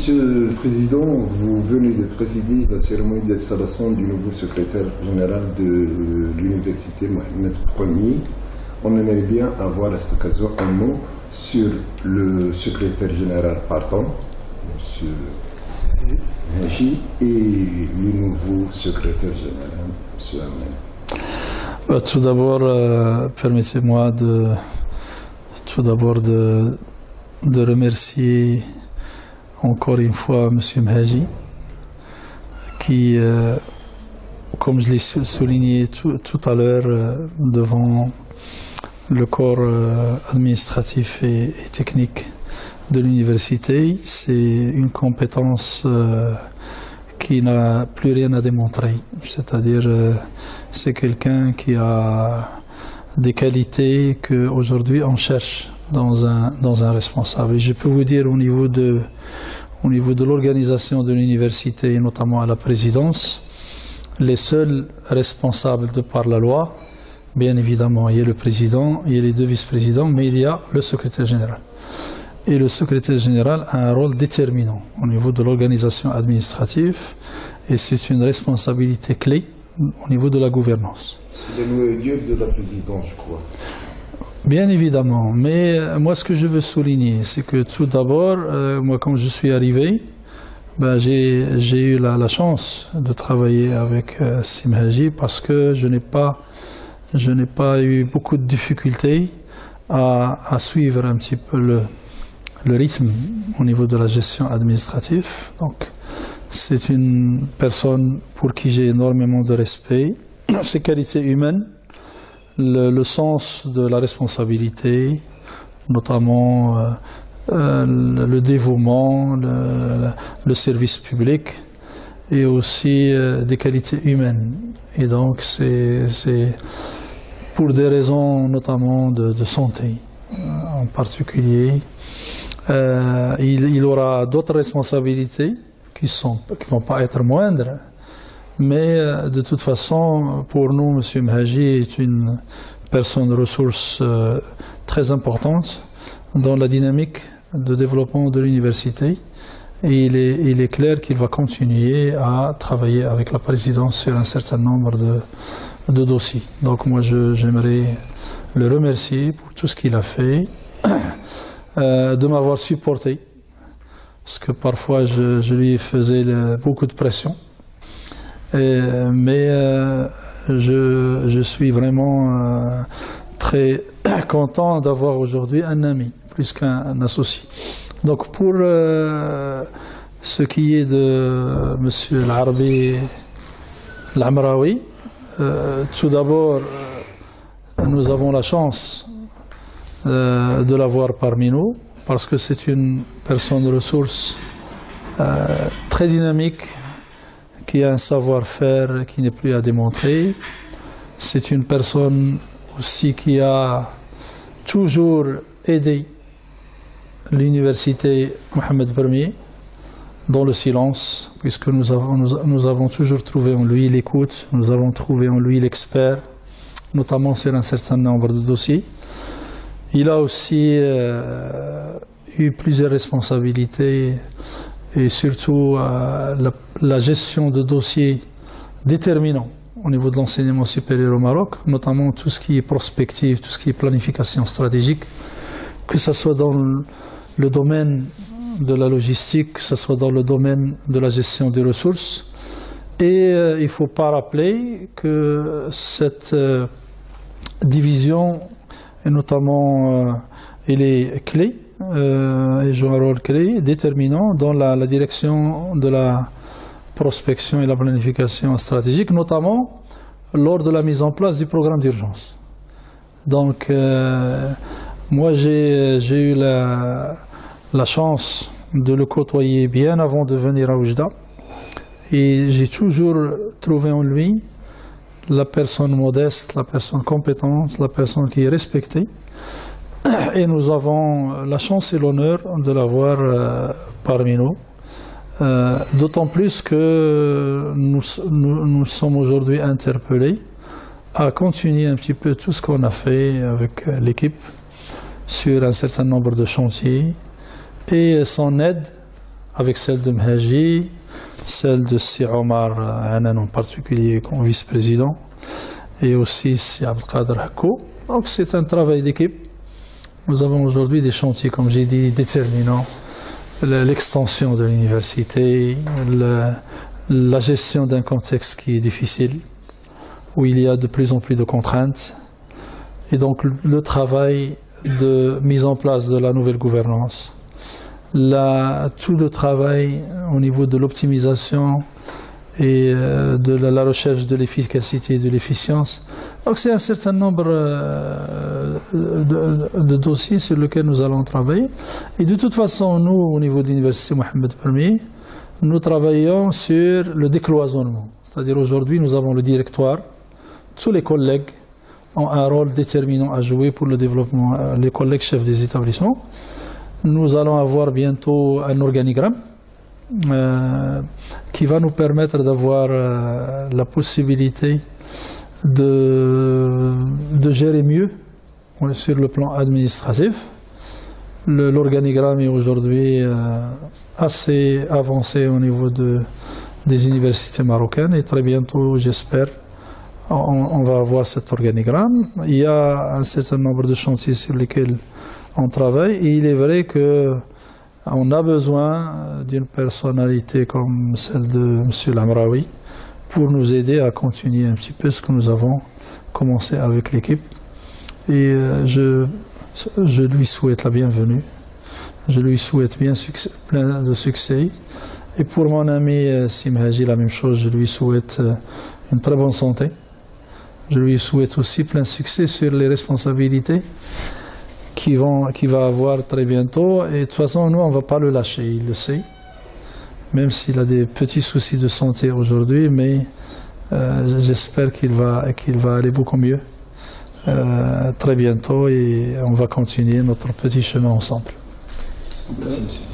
Monsieur le Président, vous venez de présider la cérémonie d'installation du nouveau secrétaire général de l'Université Mohamed Ier. On aimerait bien avoir à cette occasion un mot sur le secrétaire général partant, Monsieur Haji, et le nouveau secrétaire général, Monsieur Ahmed. Tout d'abord, permettez-moi de remercier encore une fois M. Mhaji, qui, comme je l'ai souligné tout à l'heure devant le corps administratif et technique de l'université, c'est une compétence qui n'a plus rien à démontrer. C'est-à-dire, c'est quelqu'un qui a des qualités qu'aujourd'hui on cherche dans un responsable. Et je peux vous dire au niveau de l'organisation de l'université, et notamment à la présidence, les seuls responsables de par la loi, bien évidemment, il y a le président, il y a les deux vice-présidents, mais il y a le secrétaire général. Et le secrétaire général a un rôle déterminant au niveau de l'organisation administrative, et c'est une responsabilité clé au niveau de la gouvernance. C'est le noyau de la présidence, je crois. Bien évidemment, mais moi ce que je veux souligner, c'est que tout d'abord, moi quand je suis arrivé, j'ai eu la chance de travailler avec Sim Haji parce que je n'ai pas eu beaucoup de difficultés à suivre un petit peu le rythme au niveau de la gestion administrative. Donc c'est une personne pour qui j'ai énormément de respect, ses qualités humaines, le sens de la responsabilité, notamment le dévouement, le service public et aussi des qualités humaines. Et donc c'est pour des raisons notamment de santé en particulier. Il aura d'autres responsabilités qui ne vont pas être moindres. Mais de toute façon, pour nous, M. Mhaji est une personne de ressources très importante dans la dynamique de développement de l'université. Et il est clair qu'il va continuer à travailler avec la présidence sur un certain nombre de dossiers. Donc moi, j'aimerais le remercier pour tout ce qu'il a fait, de m'avoir supporté, parce que parfois je lui faisais beaucoup de pression. Mais je suis vraiment très content d'avoir aujourd'hui un ami, plus qu'un associé. Donc pour ce qui est de M. Al-Arabi Al-Amraoui, tout d'abord, nous avons la chance de l'avoir parmi nous, parce que c'est une personne de ressources très dynamique, qui a un savoir-faire qui n'est plus à démontrer. C'est une personne aussi qui a toujours aidé l'université Mohamed Ier dans le silence, puisque nous avons toujours trouvé en lui l'écoute, nous avons trouvé en lui l'expert, notamment sur un certain nombre de dossiers. Il a aussi eu plusieurs responsabilités, et surtout la gestion de dossiers déterminants au niveau de l'enseignement supérieur au Maroc, notamment tout ce qui est prospective, tout ce qui est planification stratégique, que ce soit dans le domaine de la logistique, que ce soit dans le domaine de la gestion des ressources. Et il ne faut pas rappeler que cette division, et notamment, elle est clé, et joue un rôle clé, déterminant dans la direction de la prospection et la planification stratégique, notamment lors de la mise en place du programme d'urgence. Donc, moi j'ai eu la chance de le côtoyer bien avant de venir à Oujda, et j'ai toujours trouvé en lui la personne modeste, la personne compétente, la personne qui est respectée. Et nous avons la chance et l'honneur de l'avoir parmi nous. D'autant plus que nous sommes aujourd'hui interpellés à continuer un petit peu tout ce qu'on a fait avec l'équipe sur un certain nombre de chantiers. Et son aide avec celle de Mhaji, celle de Si Omar Hanan en particulier comme vice-président, et aussi Si Abdelkader Hakou. Donc c'est un travail d'équipe. Nous avons aujourd'hui des chantiers, comme j'ai dit, déterminants. L'extension de l'université, la gestion d'un contexte qui est difficile, où il y a de plus en plus de contraintes, et donc le travail de mise en place de la nouvelle gouvernance, tout le travail au niveau de l'optimisation et de la recherche de l'efficacité et de l'efficience. Donc c'est un certain nombre de dossiers sur lesquels nous allons travailler. Et de toute façon, nous, au niveau de l'Université Mohammed Ier, nous travaillons sur le décloisonnement. C'est-à-dire aujourd'hui, nous avons le directoire. Tous les collègues ont un rôle déterminant à jouer pour le développement, les collègues chefs des établissements. Nous allons avoir bientôt un organigramme qui va nous permettre d'avoir la possibilité de gérer mieux sur le plan administratif. L'organigramme est aujourd'hui assez avancé au niveau des universités marocaines et très bientôt, j'espère, on va avoir cet organigramme. Il y a un certain nombre de chantiers sur lesquels on travaille et il est vrai qu'on a besoin d'une personnalité comme celle de M. Lamraoui pour nous aider à continuer un petit peu ce que nous avons commencé avec l'équipe. Et je lui souhaite la bienvenue. Je lui souhaite plein de succès. Et pour mon ami Si Mhaji, la même chose, je lui souhaite une très bonne santé. Je lui souhaite aussi plein de succès sur les responsabilités qu'il va avoir très bientôt. Et de toute façon, nous, on ne va pas le lâcher, il le sait. Même s'il a des petits soucis de santé aujourd'hui, mais j'espère qu'il va aller beaucoup mieux très bientôt et on va continuer notre petit chemin ensemble. Merci, monsieur.